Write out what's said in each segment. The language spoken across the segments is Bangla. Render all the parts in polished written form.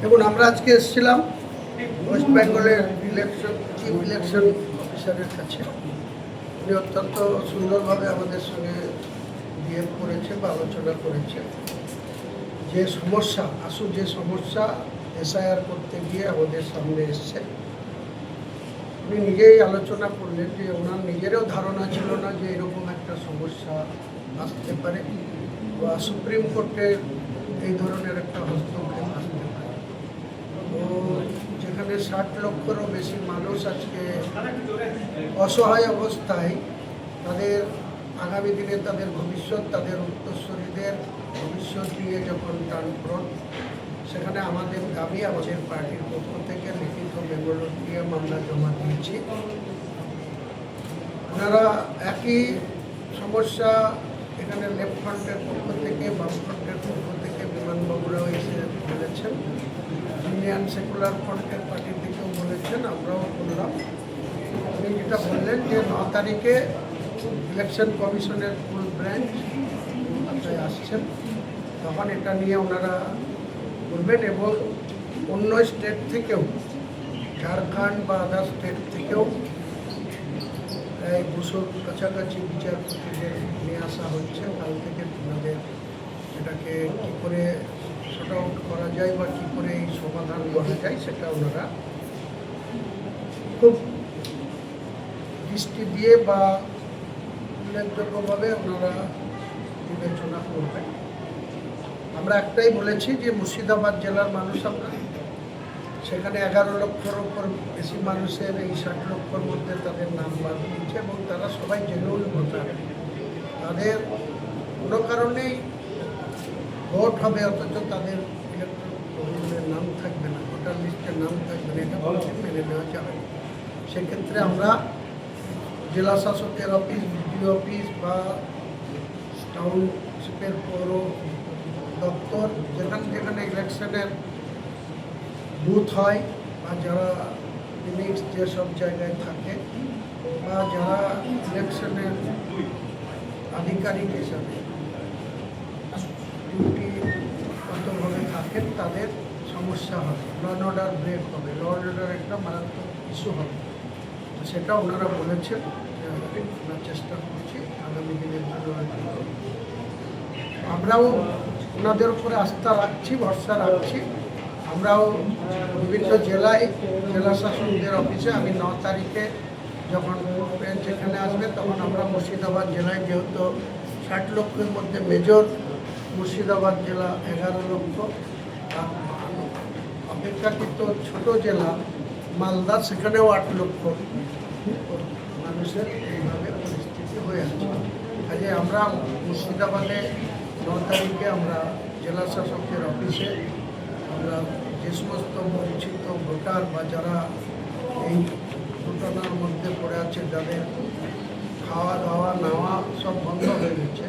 দেখুন, আমরা আজকে এসেছিলাম ওয়েস্ট বেঙ্গলের চিফ ইলেকশন অফিসারের কাছে। উনি অত্যন্ত সুন্দরভাবে আমাদের সঙ্গে বিহেভ করেছে বা আলোচনা করেছে। যে সমস্যা এসআইআর করতে গিয়ে আমাদের সামনে এসছে, উনি নিজেই আলোচনা করলেন যে ওনার নিজেরও ধারণা ছিল না যে এরকম একটা সমস্যা আসতে পারে বা সুপ্রিম কোর্টের এই ধরনের একটা হস্তক্ষেপ আসতে পারে। তো যেখানে 60 লক্ষেরও বেশি মানুষ আজকে অসহায় অবস্থায়, তাদের আগামী দিনে তাদের ভবিষ্যৎ, তাদের উত্তরসূরিদের ভবিষ্যৎ নিয়ে যখন টানপ্রট, সেখানে আমাদের দাবি, আমাদের পার্টির পক্ষ থেকে লিখিত মেমোরেন্ডাম দিয়ে মামলা জমা দিয়েছি। ওনারা একই সমস্যা এখানে লেফট ফ্রন্টের পক্ষ থেকে, বাম ফ্রন্টের পক্ষ থেকে বিমানবাবুরাও এসে বলেছেন, ইন্ডিয়ান সেকুলার ফ্রন্টের পার্টি থেকেও বলেছেন, আমরাও বললাম। উনি যেটা বললেন যে 9 তারিখে ইলেকশন কমিশনের ফুল ব্রাঞ্চ আপনারা আসছেন, তখন এটা নিয়ে ওনারা বলবেন এবং অন্য স্টেট থেকেও, ঝাড়খণ্ড বা আদার স্টেট থেকেও প্রায় 200 কাছাকাছি বিচারপতিদের নিয়ে আসা হচ্ছে। কাল থেকে ওনাদের এটাকে কী করে শর্ট আউট করা যায় বা কী করে এই সমাধান করা যায় সেটা ওনারা খুব দৃষ্টি দিয়ে বা উল্লেখযোগ্যভাবে ওনারা বিবেচনা করবেন। আমরা একটাই বলেছি যে মুর্শিদাবাদ জেলার মানুষ আমরা, সেখানে 11 লক্ষের ওপর বেশি মানুষের এই 60 লক্ষের মধ্যে তাদের নাম বাদ দিচ্ছে এবং তারা সবাই জেনুইন ভোটার। তাদের কোনো কারণেই ভোট হবে অথচ তাদের ইলেকট্রাল নাম থাকবে না, ভোটার লিস্টের নাম থাকবে না, এটা বলছে মেনে নেওয়া যাবে। সেক্ষেত্রে আমরা জেলা শাসকের অফিস, বিডিও অফিস বা টাউনশিপের পৌর দপ্তর, যেখানে ইলেকশনের বুথ হয় বা যারা ইউনিটস যেসব জায়গায় থাকে বা যারা ইলেকশনের আধিকারিক হিসাবে ডিউটিগতভাবে থাকেন, তাদের সমস্যা হবে, ল অ্যান্ড অর্ডার ব্রেক হবে, ল অ্যান্ড অর্ডার একটা মারাত্মক ইস্যু হবে। সেটা ওনারা বলেছেন, আমরা চেষ্টা করছি আগামী দিনের জন্য। আমরাও ওনাদের উপরে আস্থা রাখছি, ভরসা রাখছি। আমরাও বিভিন্ন জেলায় জেলা শাসকদের অফিসে, আমি 9 তারিখে যখন বেঞ্চ এখানে আসবে তখন আমরা মুর্শিদাবাদ জেলায়, যেহেতু 60 লক্ষের মধ্যে মেজর মুর্শিদাবাদ জেলা 11 লক্ষ, অপেক্ষাকৃত ছোট জেলা মালদা, সেখানেও 8 লক্ষ মানুষের এইভাবে পরিস্থিতি হয়ে আছে। কাজে আমরা মুর্শিদাবাদে 9 তারিখে আমরা জেলা শাসকের অফিসে আমরা যে সমস্ত পরিচিত ভোটার বা যারা এই ঘটনার মধ্যে পড়ে আছে, যাদের খাওয়া দাওয়া নেওয়া সব বন্ধ হয়ে গেছে,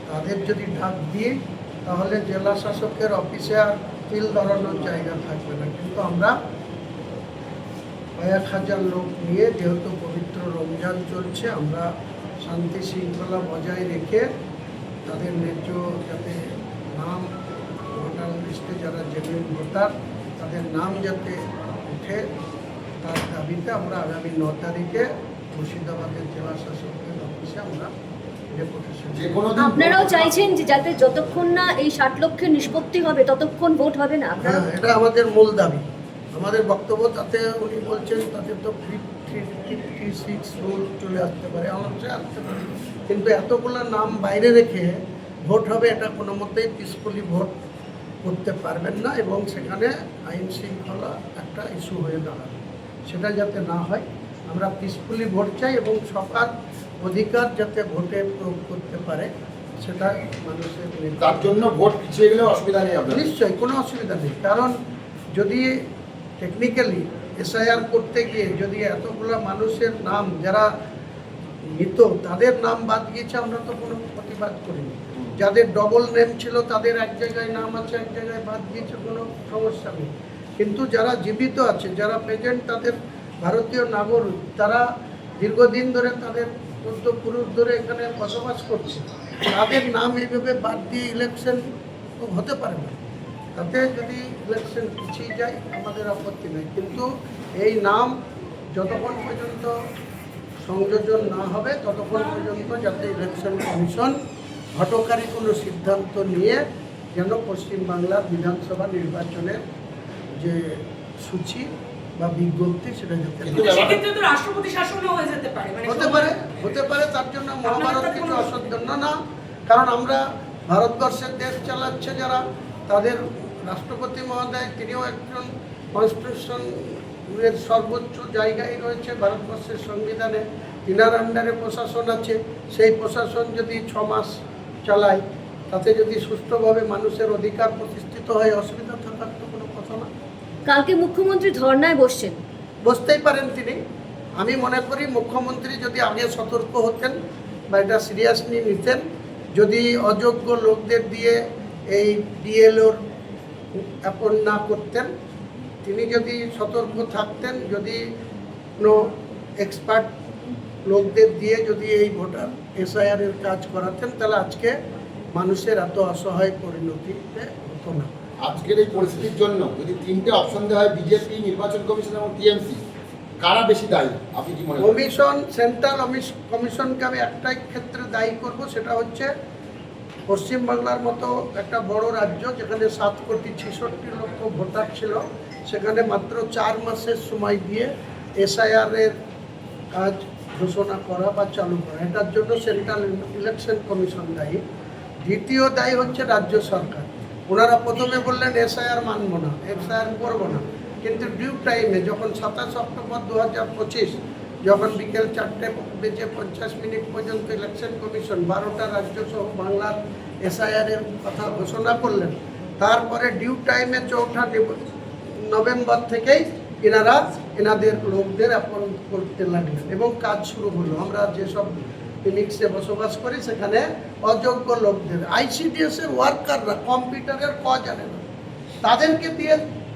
তাদের যদি ডাক দিই তাহলে জেলা শাসকের অফিসে আর তিল ধরানোর জায়গা থাকবে না। কিন্তু আমরা 1000 লোক নিয়ে, যেহেতু পবিত্র রমজান চলছে, আমরা শান্তি শৃঙ্খলা বজায় রেখে তাদের ন্যায্য যাতে নাম, ভোটার লিস্টে যারা জেনুইন ভোটার তাদের নাম যাতে উঠে, তার দাবিতে আমরা আগামী 9 তারিখে মুর্শিদাবাদের জেলা শাসকের অফিসে আমরা ডেপুটেশন। আপনারাও চাইছেন যে যাতে যতক্ষণ না এই 60 লক্ষের নিষ্পত্তি হবে ততক্ষণ ভোট হবে না? হ্যাঁ, এটা আমাদের মূল দাবি। আমাদের বক্তব্য, তাতে উনি বলছেন তাতে তো 56 রুল চলে আসতে পারে, অবশ্যই আসতে পারে, কিন্তু এতগুলো নাম বাইরে রেখে ভোট হবে এটা কোনো মতেই পিসফুলি ভোট করতে পারবেন না এবং সেখানে আইন শৃঙ্খলা একটা ইস্যু হয়ে দাঁড়াবে। সেটা যাতে না হয়, আমরা পিসফুলি ভোট চাই এবং সবার অধিকার যাতে ভোটে প্রয়োগ করতে পারে, সেটা মানুষের। তার জন্য ভোট পিছিয়ে গেলে অসুবিধা নেই? নিশ্চয়ই কোনো অসুবিধা নেই, কারণ যদি টেকনিক্যালি এসআইআর করতে গিয়ে যদি এতগুলো মানুষের নাম, যারা মৃত তাদের নাম বাদ গিয়েছে, আমরা তো কোনো প্রতিবাদ করিনি। যাদের ডবল নেম ছিল তাদের এক জায়গায় নাম আছে, এক জায়গায় বাদ গিয়েছে, কোনো সমস্যা নেই। কিন্তু যারা জীবিত আছে, যারা প্রেজেন্ট, তাদের ভারতীয় নাগরিক, তারা দীর্ঘদিন ধরে তাদের পূর্বপুরুষ ধরে এখানে বসবাস করছে, তাদের নাম এইভাবে বাদ দিয়ে ইলেকশন হতে পারে না। তাতে যদি ইলেকশন পিছিয়ে যায় আমাদের আপত্তি নেই, কিন্তু এই নাম যতক্ষণ পর্যন্ত সংযোজন না হবে ততক্ষণ পর্যন্ত যাতে ইলেকশন কমিশন হঠকারী কোনো সিদ্ধান্ত নিয়ে যেন পশ্চিমবাংলার বিধানসভা নির্বাচনের যে সূচি বা বিজ্ঞপ্তি সেটা যাতে না হয়। সেক্ষেত্রে তো রাষ্ট্রপতি শাসনও হয়ে যেতে পারে, মানে হতে পারে তার জন্য মহাভারত কিছু অসাধ্য না, কারণ আমরা ভারতবর্ষের দেশ চালাচ্ছে যারা, তাদের রাষ্ট্রপতি মহোদয় তিনিও একজন কনস্টিটিউশনের সর্বোচ্চ জায়গায় রয়েছে ভারতবর্ষের সংবিধানে, তিনার আন্ডারে প্রশাসন আছে। সেই প্রশাসন যদি 6 মাস চালায়, তাতে যদি সুষ্ঠুভাবে মানুষের অধিকার প্রতিষ্ঠিত হয়, অসুবিধা থাকার তো কোনো কথা না। কালকে মুখ্যমন্ত্রী ধর্নায় বসছেন, বসতেই পারেন তিনি। আমি মনে করি মুখ্যমন্ত্রী যদি আগে সতর্ক হতেন বা এটা সিরিয়াসলি নিতেন, যদি অযোগ্য লোকদের দিয়ে এই বিএলওর অ্যাপয়েন্ট না করতেন, তিনি যদি সতর্ক থাকতেন, যদি কোনো এক্সপার্ট লোকদের দিয়ে যদি এই ভোটার এসআইআরের কাজ করাতেন, তাহলে আজকে মানুষের এত অসহায় পরিণতিতে হতো না। আজকের এই পরিস্থিতির জন্য যদি 3টে অপশন দেওয়া হয়, বিজেপি, নির্বাচন কমিশন এবং টিএমসি, কারা বেশি দায়ী আপনি কি মনে করেন? কমিশন, সেন্ট্রাল কমিশনকে আমি একটাই ক্ষেত্রে দায়ী করব, সেটা হচ্ছে পশ্চিমবাংলার মতো একটা বড় রাজ্য যেখানে 7,66,00,000 ভোটার ছিল, সেখানে মাত্র 4 মাসের সময় দিয়ে এসআইআরের কাজ ঘোষণা করা বা চালু করা, এটার জন্য সেন্ট্রাল ইলেকশন কমিশন দায়ী। দ্বিতীয় দায়ী হচ্ছে রাজ্য সরকার। ওনারা প্রথমে বললেন এসআইআর মানব না, এসআইআর করবো না, কিন্তু ডিউ টাইমে যখন 27 অক্টোবর 2025 যখন বিকেল 4:50 পর্যন্ত ইলেকশন কমিশন 12টা রাজ্য সহ বাংলার এসআইআরের কথা ঘোষণা করলেন, তারপরে ডিউ টাইমে 4 নভেম্বর থেকেই এনাদের লোকদের অ্যাপয়েন্ট করতে লাগলেন এবং কাজ শুরু হলো। আমরা যেসব ফিনিক্সে বসবাস করি সেখানে অযোগ্য লোকদের, আইসিডিএস এর ওয়ার্কাররা কম্পিউটারের ক জানে না, তাদেরকে দিয়ে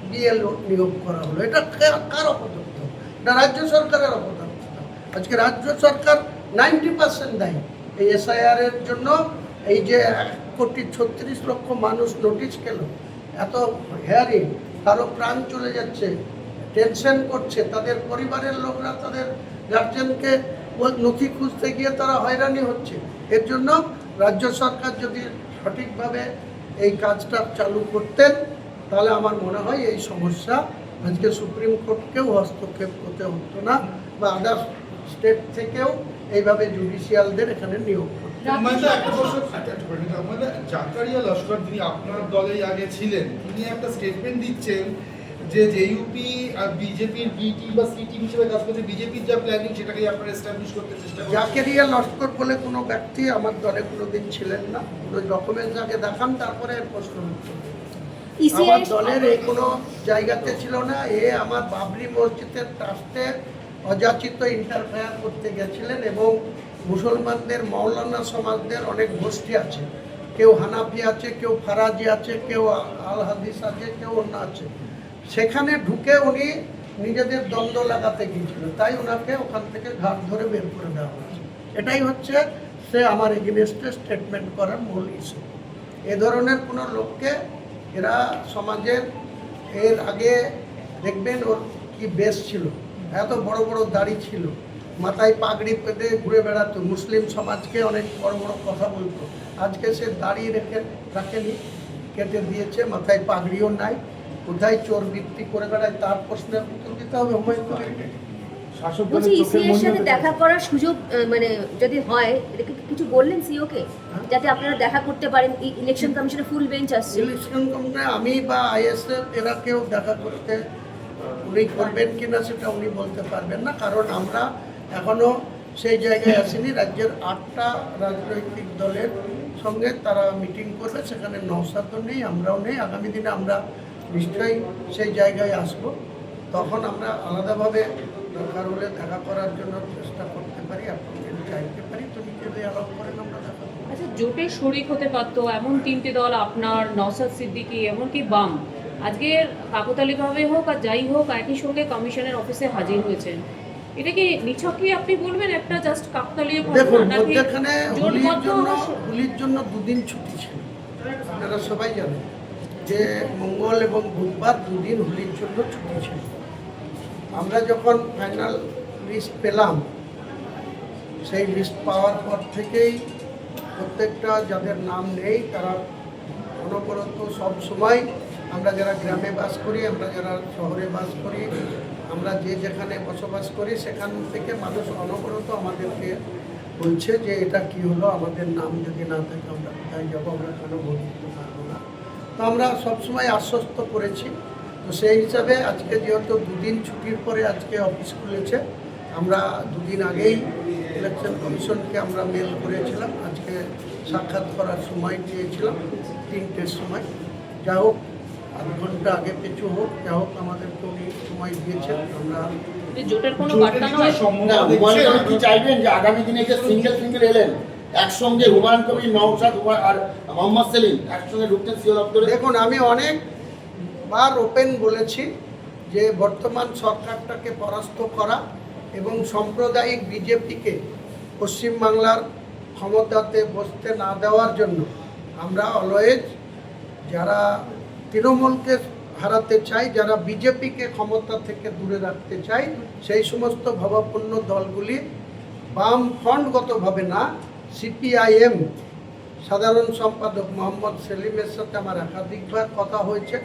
বিএলও নিয়োগ করা হলো। এটা কার অপদত্ত? এটা রাজ্য সরকারের অপদত্ত। আজকে রাজ্য সরকার 90% দায়ী এই এসআইআর এর জন্য। এই যে 1,36,00,000 মানুষ নোটিশ পেল, এত হেয়ারিং, কারো প্রাণ চলে যাচ্ছে, টেনশন করছে, তাদের পরিবারের লোকরা তাদের গার্জেনকে নথি খুঁজতে গিয়ে তারা হয়রানি হচ্ছে। এর জন্য রাজ্য সরকার যদি সঠিকভাবে এই কাজটা চালু করতেন, তাহলে আমার মনে হয় এই সমস্যা আজকে সুপ্রিম কোর্টকেও হস্তক্ষেপ করতে হতো না, বা আদার স্টেট থেকেও এইভাবে জুডিশিয়ালদের এখানে নিয়োগ করতে। জাকারিয়া লস্কর, যিনি আপনার দলেই আগে ছিলেন, তিনি একটা স্টেটমেন্ট দিচ্ছেন যে জেইউপি আর বিজেপির বি টিম বা সি টিম হিসেবে কাজ করছে, বিজেপির যা প্ল্যানিং সেটাকে আপনারা এস্টাবলিশ করতে চেষ্টা করছেন। জাকারিয়া লস্কর বলে কোনো ব্যক্তি আমার দলে কোনোদিন ছিলেন না। কোনো ডকুমেন্টস আগে দেখান, তারপরে এর প্রশ্ন উত্তর দেব। আমার দলের এই কোনো জায়গাতে ছিল না। আমার বাবরি মসজিদের ট্রাস্টে অযাচিত ইন্টারফেয়ার করতে গেছিলেন, এবং মুসলমানদের মৌলানা সমাজদের অনেক গোষ্ঠী আছে, কেউ হানাফি আছে, কেউ ফারাজি আছে, কেউ আল হাদিস আছে, কেউ অন্য আছে, সেখানে ঢুকে উনি নিজেদের দ্বন্দ্ব লাগাতে গিয়েছিলেন, তাই ওনাকে ওখান থেকে ঘাট ধরে বের করে দেওয়া হয়েছে। এটাই হচ্ছে সে আমার এগেনস্টে স্টেটমেন্ট করার মূল ইস্যু। এ ধরনের কোনো লোককে এরা সমাজের, এর আগে দেখবেন ওর কি বেশ ছিল, এত বড় বড় দাড়ি ছিল, মাথায় পাগড়ি পেতে ঘুরে বেড়াতো, মুসলিম সমাজকে অনেক বড় বড় কথা বলতো। আজকে সে দাড়ি রাখেনি, কেটে দিয়েছে, মাথায় পাগড়িও নাই, কোথায় চোর বৃত্তি করে বেড়ায়, তার প্রশ্নের উত্তর দিতে হবে হুমায়ুন কবিরকে। বলছি সিএর সাথে দেখা করার সুযোগ মানে যদি হয়, এটাকে কিছু বললেন সিওকে যাতে আপনারা দেখা করতে পারেন? ইলেকশন কমিশনের ফুল বেঞ্চ আসছে। ইলেকশন কমিশনে আমি বা আইএসএফ এরা কেউ দেখা করতে উনি করবেন কিনা সেটা উনি বলতে পারবেন না, কারণ আমরা এখনো সেই জায়গায় আসিনি। রাজ্যের 8টা রাজনৈতিক দলের সঙ্গে তারা মিটিং করবে, সেখানে নওশাদও নেই, আমরাও নেই। আগামী দিনে আমরা নিশ্চয়ই সেই জায়গায় আসব, তখন আমরা আলাদাভাবে দরকার হলে দেখা করার জন্য চেষ্টা করতে পারি, আপনাদের চাইতে পারি, তো নিজেদের আলাপ করেন আমরা দেখা করব। আচ্ছা, জোটে শরিক হতে পারতো এমন 3টে দল, আপনার, নওশাদ সিদ্দিকী, এমনকি বাম, আজকে কাকতালীয়ভাবে হোক আর যাই হোক একই সঙ্গে কমিশনের অফিসে হাজির হয়েছেন। এটা কি নিছকই আপনি বলবেন একটা জাস্ট কাকতালীয় দেখুন, ঘটনা, নাকি মধ্যখানে জোটবদ্ধ? হোলির জন্য 2 দিন ছুটি ছিল, আপনারা সবাই জানেন। যে মঙ্গল এবং বুধবার দুদিন হোলির জন্য ছুটি ছিল। আমরা যখন ফাইনাল লিস্ট পেলাম, সেই লিস্ট পাওয়ার পর থেকেই প্রত্যেকটা যাদের নাম নেই তারা অনবরত সব সময়, আমরা যারা গ্রামে বাস করি, আমরা যারা শহরে বাস করি, আমরা যে যেখানে বসবাস করি, সেখান থেকে মানুষ অনবরত আমাদেরকে বলছে যে এটা কি হলো, আমাদের নাম যদি না থাকে আমরা কোথায় যাবো, আমরা কেন ভোট দিতে পারবো না। তো আমরা সবসময় আশ্বস্ত করেছি। তো সেই হিসাবে আজকে যেহেতু দুদিন ছুটির পরে আজকে অফিস খুলেছে, আমরা দুদিন আগেই ইলেকশন কমিশনকে আমরা মেল করেছিলাম, আজকে সাক্ষাৎ করার সময় দিয়েছিলাম 3টের সময়। যা হোক, আধ ঘন্টা আগে পিছু হোক, যা হোক আমাদেরকে উনি সময় দিয়েছেন। আমরা জোটের কোনো জোটের বার্তা কি নয়। সম্ভাবনা না, হুমায়ুন দেখছেন? কবির কি চাইবেন যে আগামী দিনে যে সিঙ্গেল এলেন একসঙ্গে হুমায়ুন কবির, নওশাদ আর মোহাম্মদ সেলিম একসঙ্গে ঢুকতেন সিও দপ্তরে? দেখুন, আমি অনেকবার ওপেন বলেছি যে বর্তমান সরকারটাকে পরাস্ত করা এবং সাম্প্রদায়িক বিজেপিকে পশ্চিমবাংলার ক্ষমতাতে বসতে না দেওয়ার জন্য আমরা অলওয়েজ যারা তৃণমূলকে হারাতে চাই, যারা বিজেপিকে ক্ষমতা থেকে দূরে রাখতে চাই, সেই সমস্ত ভাবাপন্ন দলগুলি বামফ্রন্টগতভাবে না, সিপিআইএম সাধারণ সম্পাদক মোহাম্মদ সেলিমের সাথে আমার একাধিকবার কথা হয়েছে।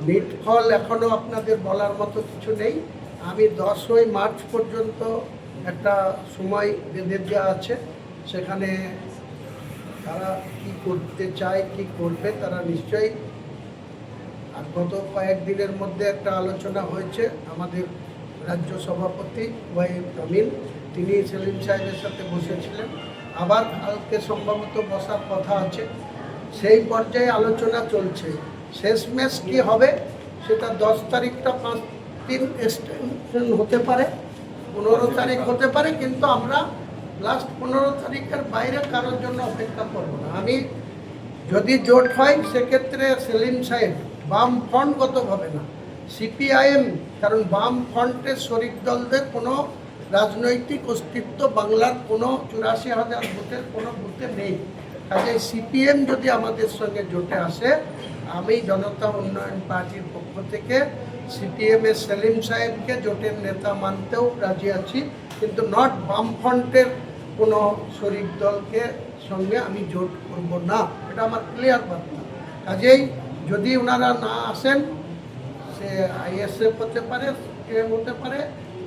নিটফল এখনও আপনাদের বলার মতো কিছু নেই। আমি 10ই মার্চ পর্যন্ত একটা সময় বেঁধে দেওয়া আছে, সেখানে তারা কি করতে চায়, কি করবে, তারা নিশ্চয়ই। আর গত কয়েকদিনের মধ্যে একটা আলোচনা হয়েছে, আমাদের রাজ্য সভাপতি ওয়াহিদ আমিন তিনি সেলিম সাহেবের সাথে বসেছিলেন, আবার কালকে সম্ভবত বসার কথা আছে। সেই পর্যায়ে আলোচনা চলছে। শেষমেশ কি হবে সেটা 10 তারিখটা 5 দিন এক্সটেনশন হতে পারে, 15 তারিখ হতে পারে, কিন্তু আমরা লাস্ট 15 তারিখের বাইরে কারোর জন্য অপেক্ষা করব না। আমি যদি জোট হয় সেক্ষেত্রে সেলিম সাহেব বামফ্রন্টগতভাবে না, সিপিআইএম, কারণ বামফ্রন্টের শরিক দলদের কোনো রাজনৈতিক অস্তিত্ব বাংলার কোনো 84,000 ভোটের কোনো বুথে নেই। কাজে সিপিএম যদি আমাদের সঙ্গে জোটে আসে, আমি জনতা উন্নয়ন পার্টির পক্ষ থেকে সিপিএমের সেলিম সাহেবকে জোটের নেতা মানতেও রাজি আছি, কিন্তু নট বামফ্রন্টের কোনো শরিক দলকে সঙ্গে আমি জোট করব না, এটা আমার ক্লিয়ার বার্তা। কাজেই যদি ওনারা না আসেন, সে আইএসএফ হতে পারে, সিপিএম হতে পারে,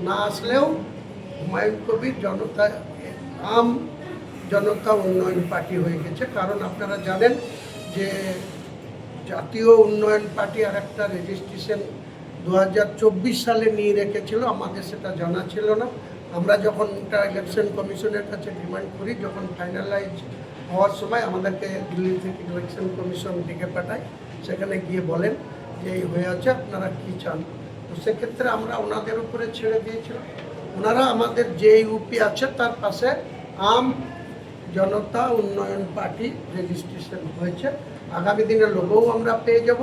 না আসলেও হুমায়ুন কবির জনতা উন্নয়ন পার্টি হয়ে গেছে। কারণ আপনারা জানেন যে জাতীয় উন্নয়ন পার্টি আর একটা রেজিস্ট্রেশন 2024 সালে নিয়ে রেখেছিল, আমাদের সেটা জানা ছিল না। আমরা যখন এটা ইলেকশন কমিশনের কাছে ডিমান্ড করি, যখন ফাইনালাইজ হওয়ার সময় আমাদেরকে দিল্লি থেকে ইলেকশন কমিশন ডেকে পাঠায়, সেখানে গিয়ে বলেন যে এই হয়ে আছে, আপনারা কী চান। তো সেক্ষেত্রে আমরা ওনাদের উপরে ছেড়ে দিয়েছিলাম। ওনারা আমাদের যে ইউপি আছে তার পাশে আম জনতা উন্নয়ন পার্টি রেজিস্ট্রেশন হয়েছে। আগামী দিনে লোগোও আমরা পেয়ে যাব,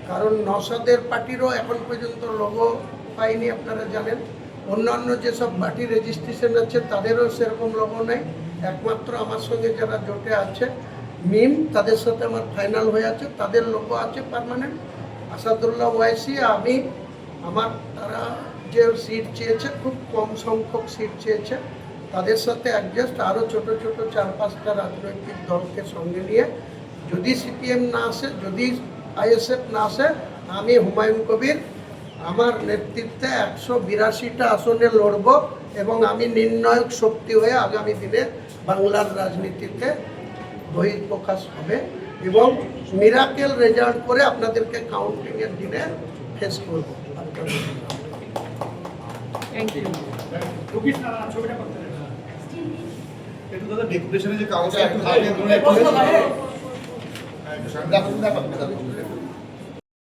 কারণ নওশাদের পার্টিরও এখন পর্যন্ত লোগো পাইনি, আপনারা জানেন। অন্যান্য যেসব পার্টি রেজিস্ট্রেশন আছে তাদেরও সেরকম লোগো নেই। একমাত্র আমার সঙ্গে যারা জোটে আছে মিম, তাদের সাথে আমার ফাইনাল হয়ে আছে, তাদের লোগো আছে পার্মানেন্ট। আসাদুল্লাহ ওয়াইসি, আমি, তারা যে সিট চেয়েছে খুব কম সংখ্যক সিট চেয়েছে, তাদের সাথে অ্যাডজাস্ট আরও ছোট ছোট 4-5টা রাজনৈতিক দলকে সঙ্গে নিয়ে, যদি সিপিএম না আসে, যদি আইএসএফ না আসে, আমি হুমায়ুন কবির আমার নেতৃত্বে 182টা আসনে লড়ব এবং আমি নির্ণায়ক শক্তি হয়ে আগামী দিনে বাংলার রাজনীতিতে বহিঃপ্রকাশ হবে এবং মিরাকেল রেজাল্ট করে আপনাদেরকে কাউন্টিংয়ের দিনে ফেস করব। Thank you. একটু দাদা ডেপুটেশনে যে কাগজটা একটু হাতে ধরে দেখো